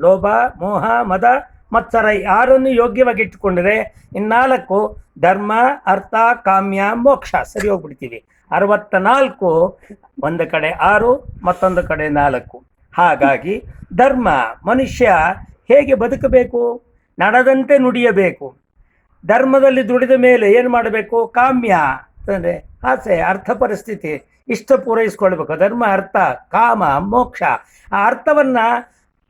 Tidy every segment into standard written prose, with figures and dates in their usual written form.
ಲೋಭ ಮೋಹ ಮದ ಮತ್ಸರ ಆರನ್ನು ಯೋಗ್ಯವಾಗಿ ಇಟ್ಟುಕೊಂಡ್ರೆ ಇನ್ನಾಲ್ಕು ಧರ್ಮ ಅರ್ಥ ಕಾಮ್ಯ ಮೋಕ್ಷ ಸರಿ ಹೋಗ್ಬಿಡ್ತೀವಿ. 64 ಒಂದು ಕಡೆ 6 ಮತ್ತೊಂದು ಕಡೆ 4. ಹಾಗಾಗಿ ಧರ್ಮ ಮನುಷ್ಯ ಹೇಗೆ ಬದುಕಬೇಕು, ನಡೆದಂತೆ ನುಡಿಯಬೇಕು. ಧರ್ಮದಲ್ಲಿ ದುಡಿದ ಮೇಲೆ ಏನು ಮಾಡಬೇಕು, ಕಾಮ್ಯ ಅಂದರೆ ಆಸೆ ಅರ್ಥ ಪರಿಸ್ಥಿತಿ ಇಷ್ಟ ಪೂರೈಸ್ಕೊಳ್ಬೇಕು. ಧರ್ಮ ಅರ್ಥ ಕಾಮ ಮೋಕ್ಷ. ಆ ಅರ್ಥವನ್ನು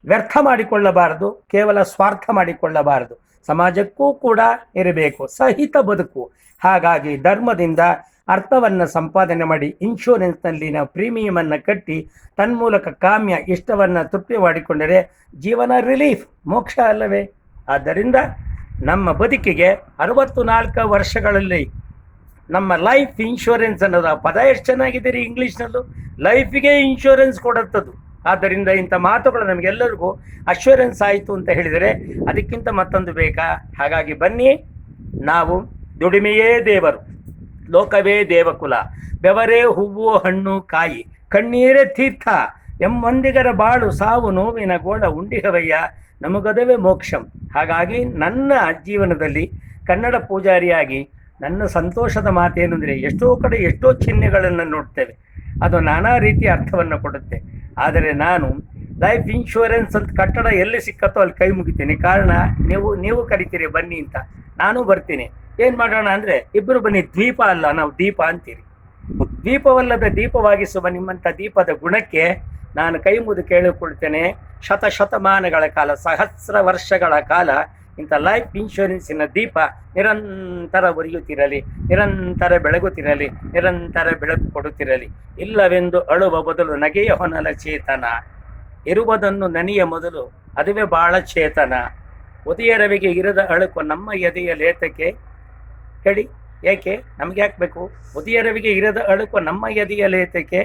ವ್ಯರ್ಥ ಮಾಡಿಕೊಳ್ಳಬಾರದು, ಕೇವಲ ಸ್ವಾರ್ಥ ಮಾಡಿಕೊಳ್ಳಬಾರದು. ಸಮಾಜಕ್ಕೂ ಕೂಡ ಇರಬೇಕು ಸಹಿತ ಬದುಕು. ಹಾಗಾಗಿ ಧರ್ಮದಿಂದ ಅರ್ಥವನ್ನು ಸಂಪಾದನೆ ಮಾಡಿ ಇನ್ಶೂರೆನ್ಸ್ನಲ್ಲಿ ನಾವು ಪ್ರೀಮಿಯಮನ್ನು ಕಟ್ಟಿ ತನ್ಮೂಲಕ ಕಾಮ್ಯ ಇಷ್ಟವನ್ನು ತೃಪ್ತಿ ಮಾಡಿಕೊಂಡರೆ ಜೀವನ ರಿಲೀಫ್, ಮೋಕ್ಷ ಅಲ್ಲವೇ? ಆದ್ದರಿಂದ ನಮ್ಮ ಬದುಕಿಗೆ 64 ವರ್ಷಗಳಲ್ಲಿ ನಮ್ಮ ಲೈಫ್ ಇನ್ಶೂರೆನ್ಸ್ ಅನ್ನೋದು ಆ ಪದ ಎಷ್ಟು ಚೆನ್ನಾಗಿದೆ ರೀ ಇಂಗ್ಲೀಷ್ನಲ್ಲೂ, ಲೈಫಿಗೆ ಇನ್ಶೂರೆನ್ಸ್ ಕೊಡುತ್ತದು. ಆದ್ದರಿಂದ ಇಂಥ ಮಾತುಗಳು ನಮಗೆಲ್ಲರಿಗೂ ಅಶ್ಯೂರೆನ್ಸ್ ಆಯಿತು ಅಂತ ಹೇಳಿದರೆ ಅದಕ್ಕಿಂತ ಮತ್ತೊಂದು ಬೇಕಾ? ಹಾಗಾಗಿ ಬನ್ನಿ, ನಾವು ದುಡಿಮೆಯೇ ದೇವರು, ಲೋಕವೇ ದೇವಕುಲ, ಬೆವರೇ ಹೂವು ಹಣ್ಣು ಕಾಯಿ, ಕಣ್ಣೀರೇ ತೀರ್ಥ ಎಂಬಂದಿಗರ ಬಾಳು ಸಾವು ನೋವಿನ ಗೋಡ ಉಂಡಿಹವಯ್ಯ ನಮಗದವೇ ಮೋಕ್ಷಂ. ಹಾಗಾಗಿ ನನ್ನ ಜೀವನದಲ್ಲಿ ಕನ್ನಡ ಪೂಜಾರಿಯಾಗಿ ನನ್ನ ಸಂತೋಷದ ಮಾತೇನು ಅಂದರೆ, ಎಷ್ಟೋ ಕಡೆ ಎಷ್ಟೋ ಚಿಹ್ನೆಗಳನ್ನು ನೋಡ್ತೇವೆ, ಅದು ನಾನಾ ರೀತಿಯ ಅರ್ಥವನ್ನು ಕೊಡುತ್ತೆ. ಆದರೆ ನಾನು ಲೈಫ್ ಇನ್ಶೂರೆನ್ಸ್ ಅಂತ ಕಟ್ಟಡ ಎಲ್ಲಿ ಸಿಕ್ಕತ್ತೋ ಅಲ್ಲಿ ಕೈ ಮುಗಿತೀನಿ. ಕಾರಣ ನೀವು ಕರಿತೀರಿ ಬನ್ನಿ ಅಂತ, ನಾನು ಬರ್ತೀನಿ. ಏನು ಮಾಡೋಣ ಅಂದರೆ ಇಬ್ಬರು ಬನ್ನಿ, ದ್ವೀಪ ಅಲ್ಲ ನಾವು ದೀಪ ಅಂತೀರಿ. ದ್ವೀಪವಲ್ಲದ ದೀಪವಾಗಿಸುವ ನಿಮ್ಮಂಥ ದೀಪದ ಗುಣಕ್ಕೆ ನಾನು ಕೈ ಮುಗಿದು ಕೇಳಿಕೊಳ್ತೇನೆ. ಶತಮಾನಗಳ ಕಾಲ, ಸಹಸ್ರ ವರ್ಷಗಳ ಕಾಲ ಇಂಥ ಲೈಫ್ ಇನ್ಶೂರೆನ್ಸಿನ ದೀಪ ನಿರಂತರ ಉರಿಯುತ್ತಿರಲಿ, ನಿರಂತರ ಬೆಳಗುತ್ತಿರಲಿ, ನಿರಂತರ ಬೆಳಕು ಕೊಡುತ್ತಿರಲಿ. ಇಲ್ಲವೆಂದು ಅಳುವ ಬದಲು ನಗೆಯ ಹೊನಲ ಚೇತನ, ಇರುವುದನ್ನು ನನಿಯ ಮೊದಲು ಅದುವೇ ಬಾಳ ಚೇತನ. ಉದಯ ರವಿಗೆ ಇರದ ಅಳುಕು ನಮ್ಮ ಎದೆಯ ಲೇತಕ್ಕೆ ಹೇಳಿ, ಏಕೆ ನಮಗೆ ಹಾಕಬೇಕು? ಉದಯ ರವಿಗೆ ಇರದ ಅಳುಕು ನಮ್ಮ ಎದೆಯ ಲೇತಕ್ಕೆ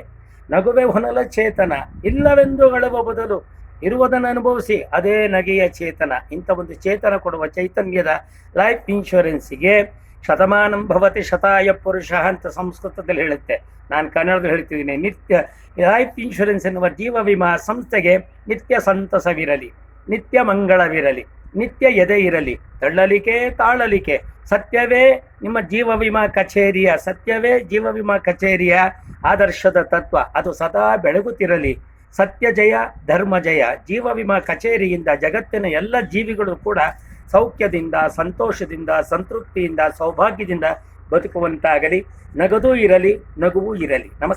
ನಗುವೆ ಹೊನಲ ಚೇತನ, ಇಲ್ಲವೆಂದು ಅಳುವ ಬದಲು ಇರುವುದನ್ನು ಅನುಭವಿಸಿ ಅದೇ ನಗೆಯ ಚೇತನ. ಇಂಥ ಒಂದು ಚೇತನ ಕೊಡುವ ಚೈತನ್ಯದ ಲೈಫ್ ಇನ್ಶೂರೆನ್ಸಿಗೆ ಶತಮಾನಂ ಭವತಿ ಶತಾಯ ಪುರುಷ ಅಂತ ಸಂಸ್ಕೃತದಲ್ಲಿ ಹೇಳುತ್ತೆ, ನಾನು ಕನ್ನಡದಲ್ಲಿ ಹೇಳ್ತಿದ್ದೀನಿ. ನಿತ್ಯ ಲೈಫ್ ಇನ್ಶೂರೆನ್ಸ್ ಎನ್ನುವ ಜೀವ ವಿಮಾ ಸಂಸ್ಥೆಗೆ ನಿತ್ಯ ಸಂತಸವಿರಲಿ, ನಿತ್ಯ ಮಂಗಳವಿರಲಿ, ನಿತ್ಯ ಎದೆ ಇರಲಿ, ತಳ್ಳಲಿಕೆ ತಾಳಲಿಕೆ. ಸತ್ಯವೇ ನಿಮ್ಮ ಜೀವ ವಿಮಾ ಕಚೇರಿಯ, ಸತ್ಯವೇ ಜೀವ ವಿಮಾ ಕಚೇರಿಯ ಆದರ್ಶದ ತತ್ವ, ಅದು ಸದಾ ಬೆಳಗುತ್ತಿರಲಿ. ಸತ್ಯ ಜಯ ಧರ್ಮ ಜಯ. ಜೀವ ವಿಮಾ ಕಚೇರಿಯಿಂದ ಜಗತ್ತಿನ ಎಲ್ಲ ಜೀವಿಗಳು ಕೂಡ ಸೌಖ್ಯದಿಂದ, ಸಂತೋಷದಿಂದ, ಸಂತೃಪ್ತಿಯಿಂದ, ಸೌಭಾಗ್ಯದಿಂದ ಬದುಕುವಂತಾಗಲಿ. ನಗದೂ ಇರಲಿ, ನಗುವೂ ಇರಲಿ. ನಮಸ್ಕಾರ.